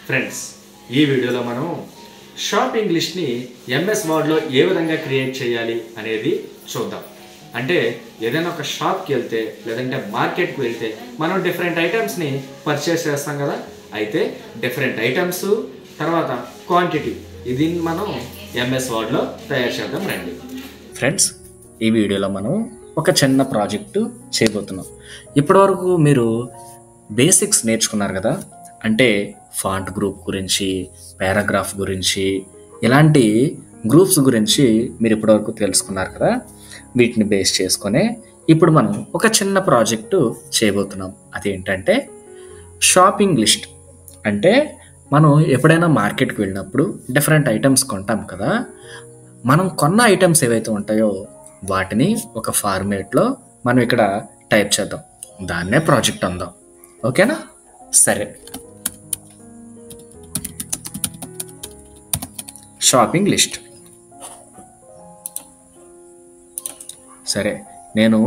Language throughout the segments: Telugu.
ఫ్రెండ్స్, ఈ వీడియోలో మనం షాపింగ్ లిస్ట్ని ఎంఎస్ వర్డ్లో ఏ విధంగా క్రియేట్ చేయాలి అనేది చూద్దాం. అంటే ఏదైనా ఒక షాప్కి వెళ్తే లేదంటే మార్కెట్కి వెళ్తే మనం డిఫరెంట్ ఐటమ్స్ని పర్చేస్ చేస్తాం కదా. అయితే డిఫరెంట్ ఐటమ్స్ తర్వాత క్వాంటిటీ ఇది మనం ఎంఎస్ వర్డ్లో తయారు చేద్దాం రండి. ఫ్రెండ్స్, ఈ వీడియోలో మనం ఒక చిన్న ప్రాజెక్టు చేయబోతున్నాం. ఇప్పటివరకు మీరు బేసిక్స్ నేర్చుకున్నారు కదా, అంటే ఫాంట్ గ్రూప్ గురించి, పారాగ్రాఫ్ గురించి, ఇలాంటి గ్రూప్స్ గురించి మీరు ఇప్పటివరకు తెలుసుకున్నారు కదా. వీటిని బేస్ చేసుకొని ఇప్పుడు మనం ఒక చిన్న ప్రాజెక్టు చేయబోతున్నాం. అదేంటంటే షాపింగ్ లిస్ట్. అంటే మనం ఎప్పుడైనా మార్కెట్కి వెళ్ళినప్పుడు డిఫరెంట్ ఐటమ్స్ కొంటాం కదా. మనం కొన్న ఐటమ్స్ ఏవైతే ఉంటాయో వాటిని ఒక ఫార్మేట్లో మనం ఇక్కడ టైప్ చేద్దాం. దాన్నే ప్రాజెక్ట్ అందాం. ఓకేనా? సరే, షాపింగ్ లిస్ట్. సరే, నేను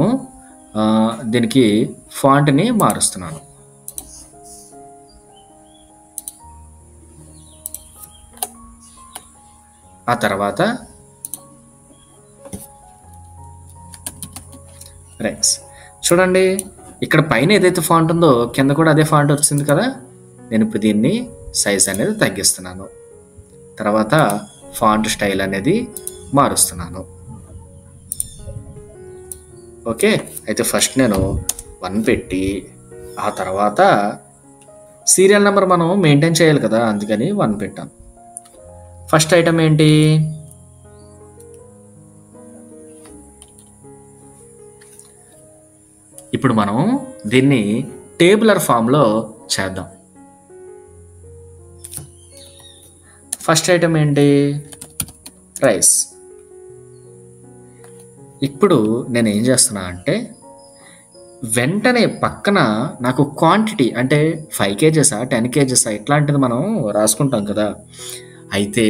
దీనికి ఫాంట్ని మారుస్తున్నాను. ఆ తర్వాత రైట్స్. చూడండి, ఇక్కడ పైన ఏదైతే ఫాంట్ ఉందో కింద కూడా అదే ఫాంట్ వచ్చింది కదా. నేను ఇప్పుడు దీన్ని సైజ్ అనేది తగ్గిస్తున్నాను. తర్వాత ఫాంట్ స్టైల్ అనేది మారుస్తున్నాను. ఓకే, అయితే ఫస్ట్ నేను 1 పెట్టి ఆ తర్వాత సీరియల్ నెంబర్ మనం మెయింటైన్ చేయాలి కదా, అందుకని 1 పెట్టాను. ఫస్ట్ ఐటమ్ ఏంటి? ఇప్పుడు మనం దీన్ని టేబులర్ ఫామ్లో చేద్దాం. ఫస్ట్ ఐటమ్ ఏంటి? రైస్. ఇప్పుడు నేను ఏం చేస్తున్నా అంటే వెంటనే పక్కన నాకు క్వాంటిటీ అంటే 5 kgs 10 kgs ఇట్లాంటిది మనం రాసుకుంటాం కదా. అయితే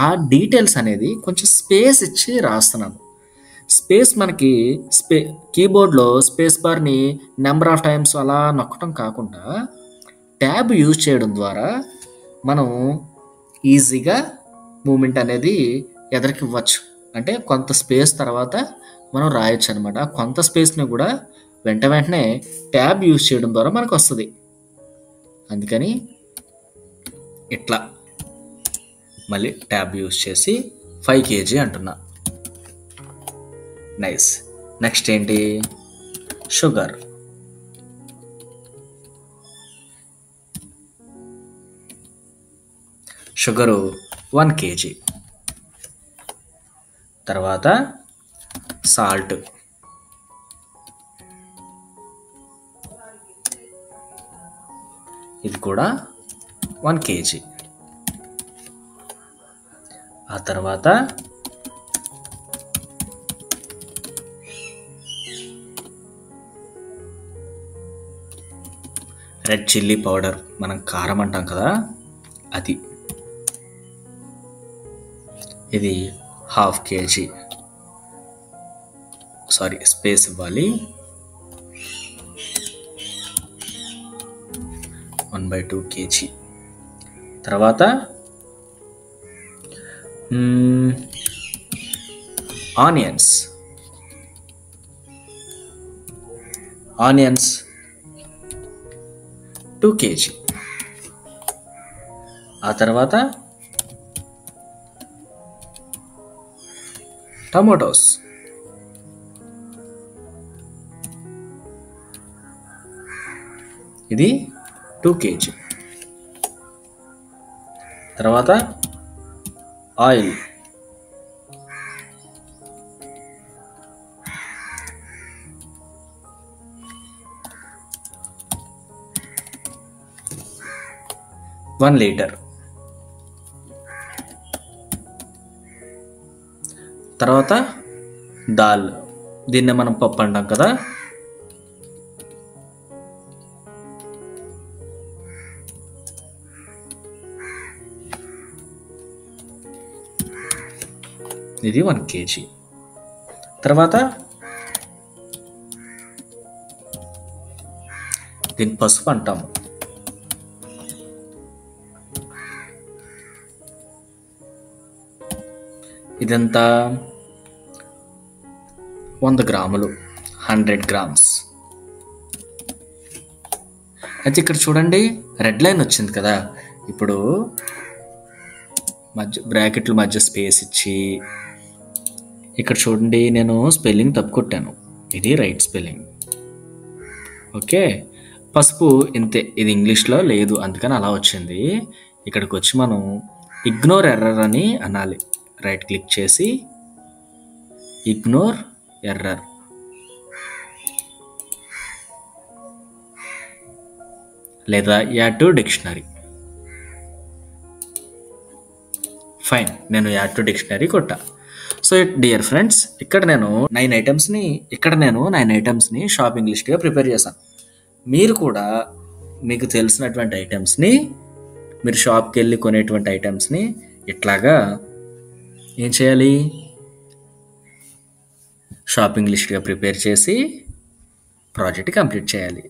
ఆ డీటెయిల్స్ అనేది కొంచెం స్పేస్ ఇచ్చి రాస్తున్నాను. స్పేస్ మనకి కీబోర్డ్లో space Barhni number of times అలా నొక్కడం కాకుండా ట్యాబ్ యూజ్ చేయడం ద్వారా మనం ఈజీగా మూమెంట్ అనేది ఎదరికి ఇవ్వచ్చు. అంటే కొంత స్పేస్ తర్వాత మనం రాయొచ్చు అనమాట. కొంత స్పేస్ని కూడా వెంటనే ట్యాబ్ యూజ్ చేయడం ద్వారా మనకు వస్తుంది. అందుకని ఇట్లా మళ్ళీ ట్యాబ్ యూజ్ చేసి 5 kg అంటున్నా. నైస్. నెక్స్ట్ ఏంటి? షుగర్. Sugar 1 kg. తర్వాత సాల్ట్. ఇది కూడా 1 kg. ఆ తర్వాత రెడ్ చిల్లీ పౌడర్, మనం కారం అంటాం కదా, అది. ఇది 1/2 kg. సారీ, స్పేస్ ఇవ్వాలి. 1/2 kg. తర్వాత ఆనియన్స్. 2 kg. ఆ తర్వాత టమాటోస్. ఇది 2 kg. తర్వాత ఆయిల్. One litre. తర్వాత దాల్, దీన్నే మనం పప్పు అంటాం కదా. ఇది 1 kg. తర్వాత దీన్ని పసుపు అంటాము. ఇదంతా 100 గ్రాములు, 100 గ్రామ్స్. అయితే ఇక్కడ చూడండి రెడ్ లైన్ వచ్చింది కదా, ఇప్పుడు బ్రాకెట్ల మధ్య స్పేస్ ఇచ్చి ఇక్కడ చూడండి నేను స్పెల్లింగ్ తప్పు కొట్టాను, ఇది రైట్ స్పెల్లింగ్. ఓకే, పసుపు ఇంతే, ఇది ఇంగ్లీష్లో లేదు అందుకని అలా వచ్చింది. ఇక్కడికి వచ్చి మనం ఇగ్నోర్ ఎర్రర్ అని అనాలి. రైట్ క్లిక్ చేసి ఇగ్నోర్ ఎర్రర్, లేదా యాడ్ టు డిక్షనరీ. ఫైన్, నేను యాడ్ టు డిక్షనరీ కొట్టా. సో డియర్ ఫ్రెండ్స్, ఇక్కడ నేను 9 ఐటమ్స్ని షాపింగ్ లిస్ట్గా ప్రిపేర్ చేశాను. మీరు కూడా మీకు తెలిసినటువంటి ఐటమ్స్ని, మీరు షాప్కి వెళ్ళి కొనేటువంటి ఐటమ్స్ని ఇట్లాగా ఏం చేయాలి, షాపింగ్ లిస్ట్గా ప్రిపేర్ చేసి ప్రాజెక్ట్ కంప్లీట్ చేయాలి.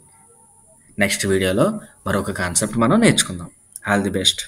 నెక్స్ట్ వీడియోలో మరొక కాన్సెప్ట్ మనం నేర్చుకుందాం. All the best.